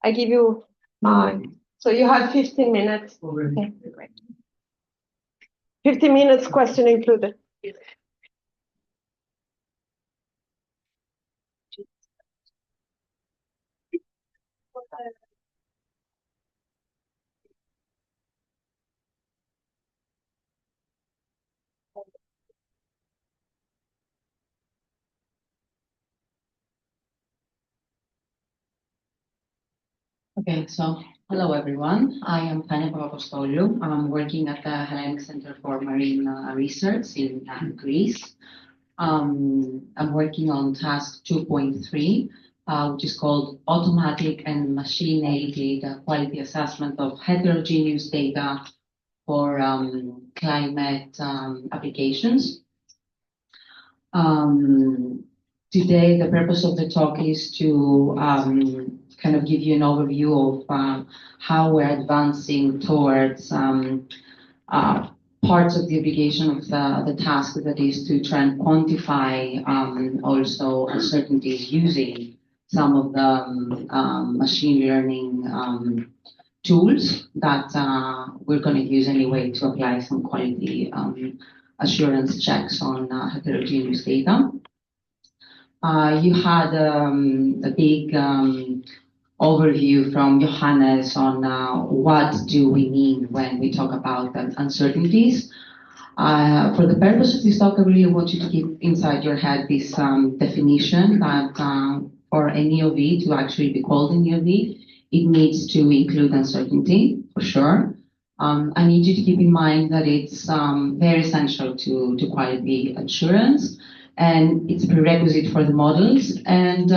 I give you, so you have 15 minutes. Okay, great. 15 minutes, question included. Okay, so hello everyone. I am Athanasia Papapostolou. I'm working at the Hellenic Center for Marine Research in Greece. I'm working on task 2.3, which is called Automatic and Machine-Aided Quality Assessment of Heterogeneous Data for Climate Applications. Today, the purpose of the talk is to kind of give you an overview of how we're advancing towards parts of the obligation of the task, that is to try and quantify also uncertainties using some of the machine learning tools that we're going to use anyway to apply some quality assurance checks on heterogeneous data. You had a big overview from Johannes on what do we mean when we talk about uncertainties. For the purpose of this talk, I really want you to keep inside your head this definition that for an EOV to actually be called an EOV, it needs to include uncertainty, for sure. I need you to keep in mind that it's very essential to quality assurance, and it's a prerequisite for the models. And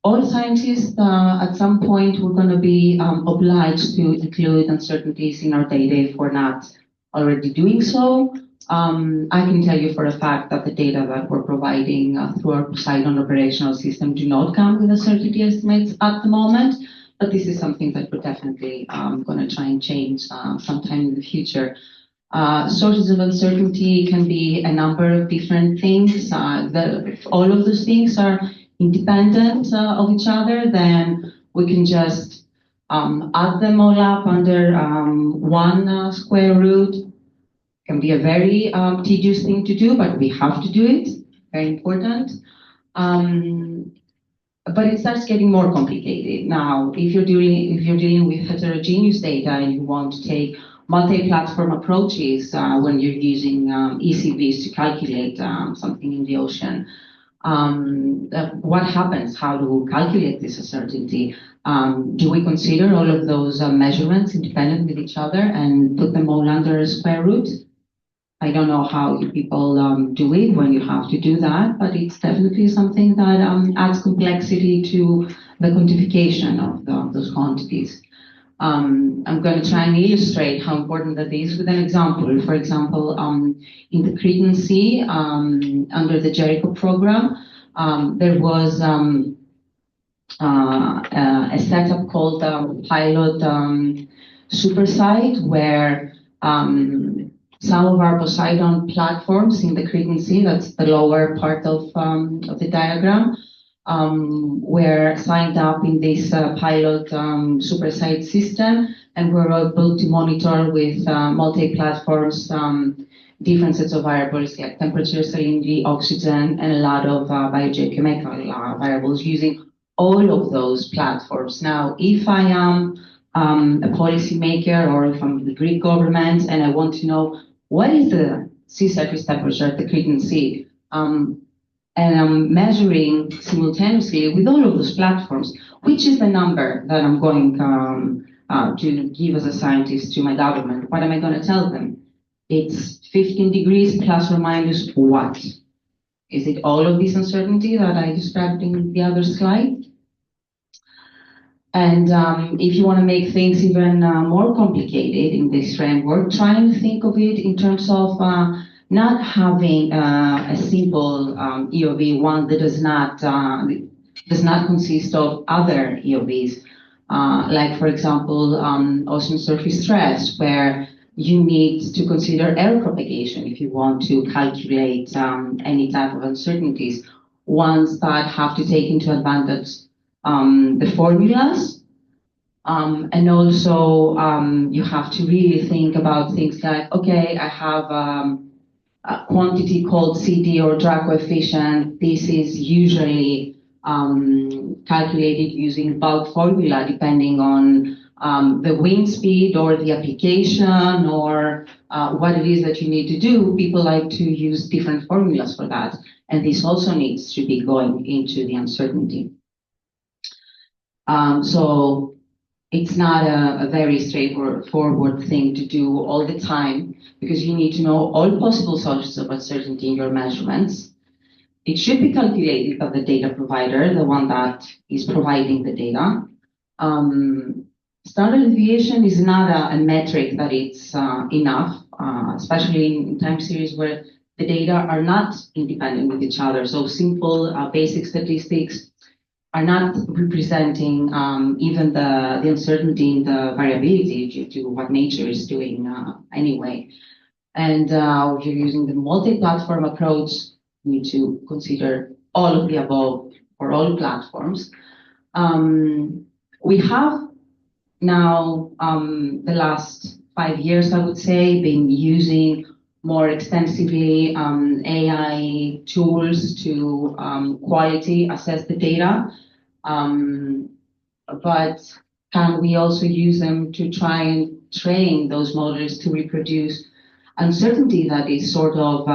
all scientists, at some point, we're going to be obliged to include uncertainties in our data if we're not already doing so. I can tell you for a fact that the data that we're providing through our Poseidon operational system do not come with uncertainty estimates at the moment, but this is something that we're definitely going to try and change sometime in the future. Sources of uncertainty can be a number of different things. If all of those things are independent of each other, then we can just add them all up under one square root. Can be a very tedious thing to do, but we have to do it. Very important. But it starts getting more complicated. Now, if you're dealing with heterogeneous data and you want to take multi-platform approaches when you're using ECVs to calculate something in the ocean, what happens? How do we calculate this uncertainty? Do we consider all of those measurements independent with each other and put them all under a square root? I don't know how you people do it when you have to do that, but it's definitely something that adds complexity to the quantification of those quantities. I'm going to try and illustrate how important that is with an example. For example, in the Cretan Sea, under the Jericho program, there was a setup called pilot supersite, where some of our Poseidon platforms in the Cretan Sea, that's the lower part of the diagram, were signed up in this pilot supersite system, and were able to monitor with multi-platforms different sets of variables like temperature, salinity, oxygen, and a lot of biogeochemical variables using all of those platforms. Now, if I am a policymaker, or if I'm the Greek government and I want to know what is the sea surface temperature at the Cretan Sea, and I'm measuring simultaneously with all of those platforms, which is the number that I'm going to give as a scientist to my government? What am I going to tell them? It's 15 degrees plus or minus what? Is it all of this uncertainty that I described in the other slide? And if you want to make things even more complicated in this framework, try and think of it in terms of not having a simple EOV, one that does not consist of other EOVs, like, for example, ocean surface stress, where you need to consider air propagation if you want to calculate any type of uncertainties, ones that have to take into advantage the formulas. And also, you have to really think about things like, okay, I have a quantity called CD or drag coefficient. This is usually calculated using bulk formula depending on the wind speed or the application or what it is that you need to do. People like to use different formulas for that. And this also needs to be going into the uncertainty. So it's not a very straightforward thing to do all the time because you need to know all possible sources of uncertainty in your measurements. It should be calculated by the data provider, the one that is providing the data. Standard deviation is not a metric that it's enough, especially in time series where the data are not independent with each other. So simple basic statistics are not representing even the uncertainty in the variability due to what nature is doing anyway. And if you're using the multi-platform approach, you need to consider all of the above for all platforms. We have now, the last 5 years, I would say, been using more extensively AI tools to quality assess the data. But can we also use them to try and train those models to reproduce uncertainty that is sort of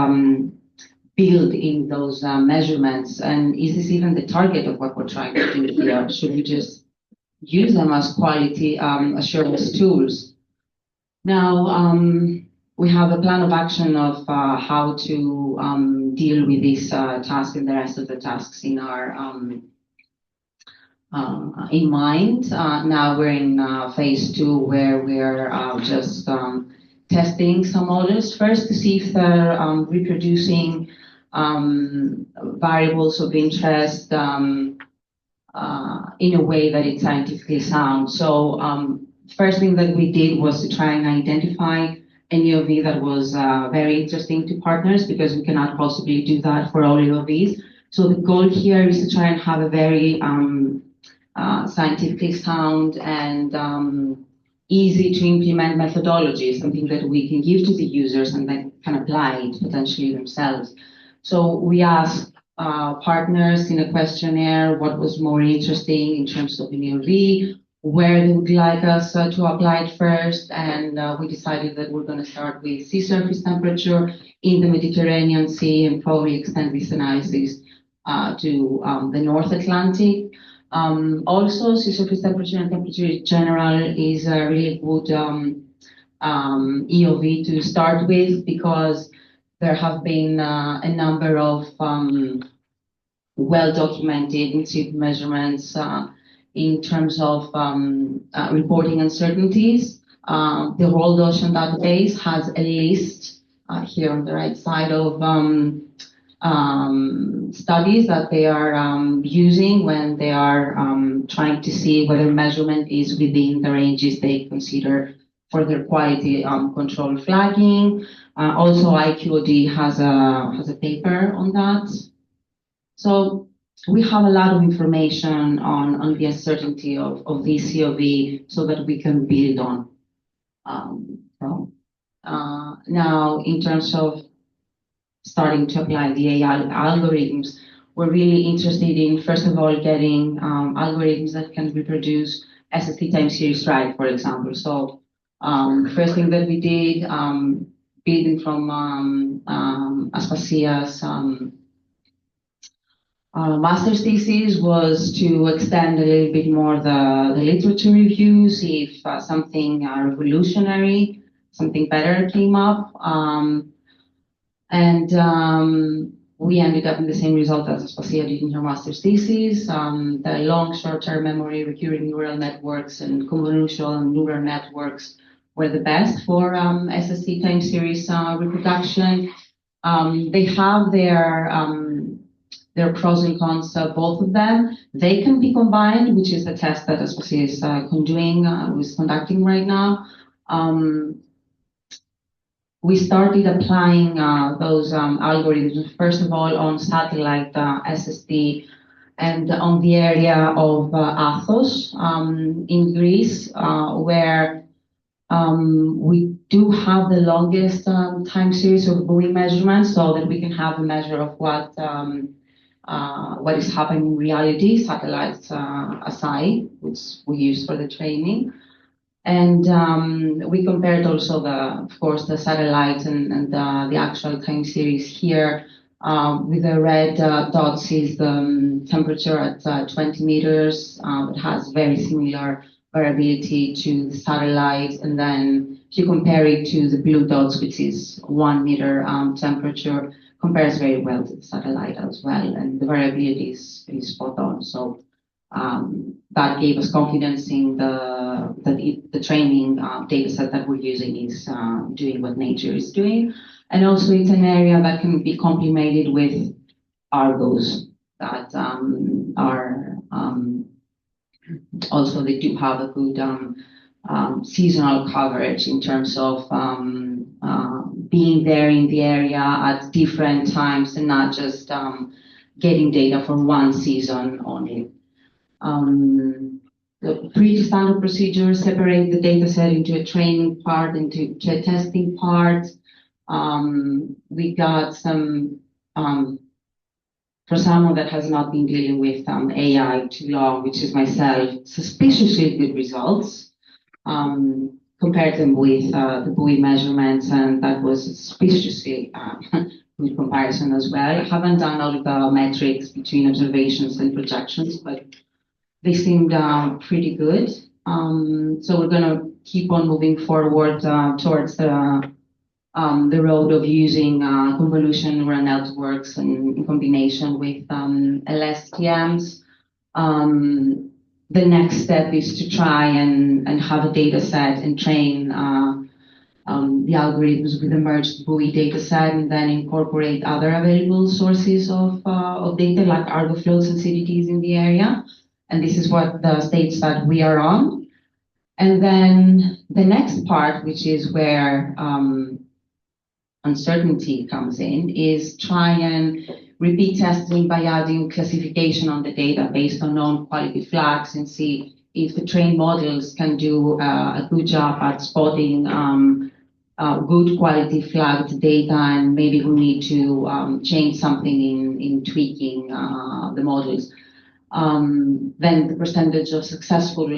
built in those measurements? And is this even the target of what we're trying to do here? Should we just use them as quality assurance tools? Now, we have a plan of action of how to deal with this task and the rest of the tasks in our in mind. Now we're in phase 2 where we're just testing some models first to see if they're reproducing variables of interest in a way that it's scientifically sound. So first thing that we did was to try and identify an EOV that was very interesting to partners because we cannot possibly do that for all EOVs. So the goal here is to try and have a very scientifically sound and easy to implement methodology, something that we can give to the users and that can apply it potentially themselves. So we asked partners in a questionnaire what was more interesting in terms of an EOV, where they would like us to apply it first, and we decided that we're going to start with sea surface temperature in the Mediterranean Sea and probably extend this analysis to the North Atlantic. Also, sea surface temperature and temperature in general is a really good EOV to start with because there have been a number of well-documented in-situ measurements in terms of reporting uncertainties. The World Ocean Database has a list here on the right side of studies that they are using when they are trying to see whether measurement is within the ranges they consider for their quality control flagging. Also, IQOD has a paper on that. So we have a lot of information on the uncertainty of this COV so that we can build on. Now, in terms of starting to apply the AI algorithms, we're really interested in, first of all, getting algorithms that can reproduce SST time series right, for example. So the first thing that we did, building from Aspasia's master's thesis, was to extend a little bit more the literature review, see if something revolutionary, something better came up. And we ended up in the same result as Aspasia did in her master's thesis. The long short-term memory recurring neural networks and convolutional neural networks were the best for SST time series reproduction. They have their pros and cons, both of them. They can be combined, which is the test that Aspasia is conducting right now. We started applying those algorithms, first of all, on satellite SST and on the area of Athos in Greece, where we do have the longest time series of buoy measurements, so that we can have a measure of what is happening in reality, satellites aside, which we use for the training. And we compared also of course, the satellites and the actual time series here. With the red dots is the temperature at 20 meters. It has very similar variability to the satellite. And then if you compare it to the blue dots, which is 1 meter temperature, compares very well to the satellite as well. And the variability is spot on. So that gave us confidence in the training data set that we're using is doing what nature is doing. And also it's an area that can be complemented with Argos that are also, they do have a good seasonal coverage in terms of being there in the area at different times and not just getting data for one season only. The pretty standard procedure, separate the data set into a training part, into a testing part. We got some, for someone that has not been dealing with AI too long, which is myself, suspiciously good results. Compared them with the buoy measurements, and that was suspiciously good comparison as well. I haven't done all of the metrics between observations and projections, but they seemed pretty good. So we're going to keep on moving forward towards the road of using convolution neural networks in combination with LSTMs. The next step is to try and have a data set and train the algorithms with a merged buoy data set, and then incorporate other available sources of data like Argo flows and CDTs in the area. And this is what the stage that we are on. And then the next part, which is where uncertainty comes in, is try and repeat testing by adding classification on the data based on known quality flags and see if the trained models can do a good job at spotting good quality flagged data, and maybe we need to change something in tweaking the models. Then the percentage of successful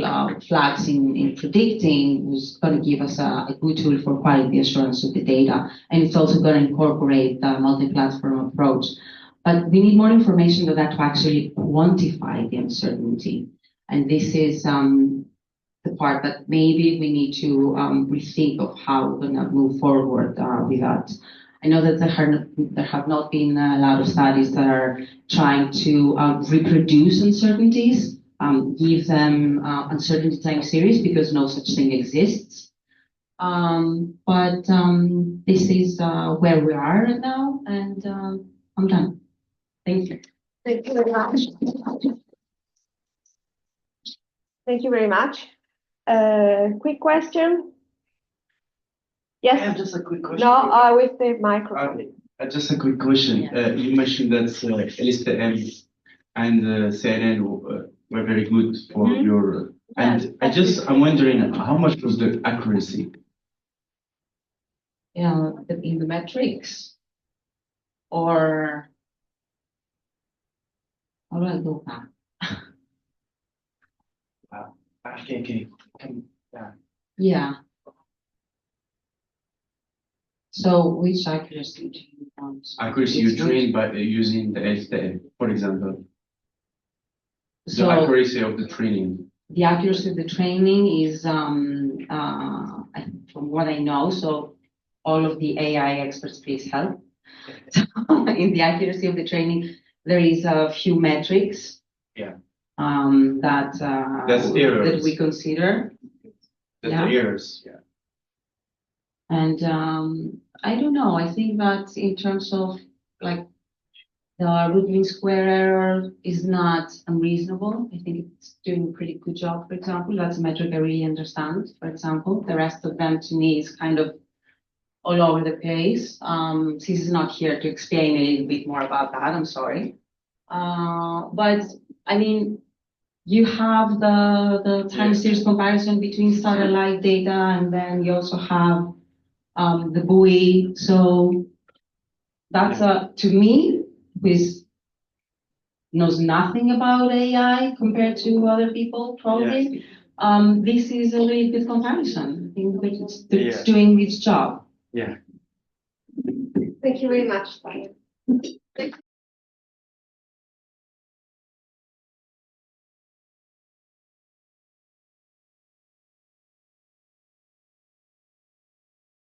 flags in predicting was going to give us a good tool for quality assurance of the data. And it's also going to incorporate the multi-platform approach. But we need more information than that to actually quantify the uncertainty. And this is the part that maybe we need to rethink of how we're going to move forward with that. I know that there have not been a lot of studies that are trying to reproduce uncertainties, give them uncertainty time series, because no such thing exists. But this is where we are right now, and I'm done. Thank you. Thank you very much. Thank you very much. Quick question. Yes. I have just a quick question. No, with the microphone. Just a quick question. You mentioned that LSTM and CNN were very good for your. And I'm wondering how much was the accuracy? Yeah, in the metrics, or how do I go back? Okay. Yeah. So which accuracy do you want? Accuracy you trained by using the LSTM, for example. So the accuracy of the training. The accuracy of the training is, from what I know, so all of the AI experts, please help. In the accuracy of the training, there is a few metrics. Yeah. That's errors that we consider. That's errors. Yeah. And I don't know. I think that in terms of like the root mean square error is not unreasonable. I think it's doing a pretty good job. For example, that's a metric I really understand. For example, the rest of them to me is kind of all over the place. Sis is not here to explain a little bit more about that. I'm sorry. But I mean, you have the time series comparison between satellite data, and then you also have the buoy. So that's to me, who knows nothing about AI compared to other people, probably. This is a really good comparison. I think that it's doing its job. Yeah. Thank you very much, Tanya.